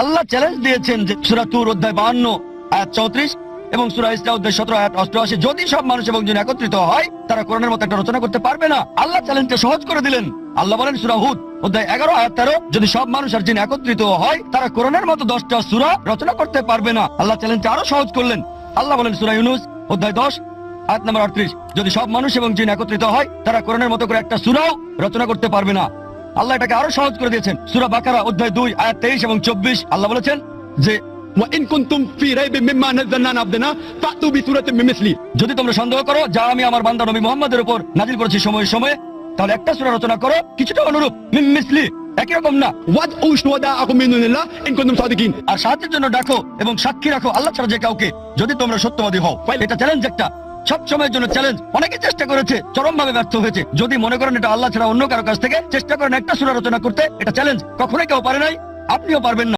আল্লাহ challenge দিয়েছেন যে সূরা তুর অধ্যায় 52 আয়াত 34 এবং সূরা ইসরা অধ্যায় 17 আয়াত 88, যদি সব মানুষ এবং জিন একত্রিত হয় তারা কোরআনের মতো একটা রচনা করতে পারবে না। আল্লাহ চ্যালেঞ্জটা সহজ করে দিলেন। আল্লাহ বলেন সূরা হুদ অধ্যায় 11 আয়াত 13, যদি সব মানুষ আর জিন একত্রিত হয় তারা কোরআনের মতো 10টা সূরা রচনা করতে পারবে না। আল্লাহ চ্যালেঞ্জটা আরো সহজ করলেন। আল্লাহ বলেন সূরা ইউনূস অধ্যায় 10 আয়াত নম্বর 38, যদি সব মানুষ এবং জিন একত্রিত হয় তারা কোরআনের মতো করে একটা সূরাও রচনা করতে পারবে না। আল্লাহ এটাকে আরো সহজ করে দিয়েছেন। সূরা বাকারা অধ্যায় 2 আয়াত 23 এবং 24 আল্লাহ বলেছেন যে وإن كنتم في ريب مما نزلنا على عبدنا فأتوا بسورة من مثله, যদি তোমরা সন্দেহ করো যা আমি আমার বান্দা নবী মুহাম্মদের উপর নাজিল করেছি সময়ে সময়ে, তাহলে একটা সূরা রচনা করো কিছুটা অনুরূপ, মিন মিসলি, একই রকম না। وادعوا شهداءكم من دون الله إن كنتم صادقين, আর সাহায্যের জন্য ডাকো এবং সাক্ষী রাখো আল্লাহ ছাড়া যে কাউকে, যদি তোমরা সত্যবাদী হও। এটা চ্যালেঞ্জ, একটা সব সময়ের জন্য চ্যালেঞ্জ। অনেকে চেষ্টা করেছে, চরমভাবে ব্যর্থ হয়েছে। যদি মনে করেন এটা আল্লাহ ছাড়া অন্য কারো কাছ থেকে চেষ্টা করেন একটা সূরা রচনা করতে, এটা চ্যালেঞ্জ। কখনোই কেউ পারে নাই, আপনিও পারবেন না।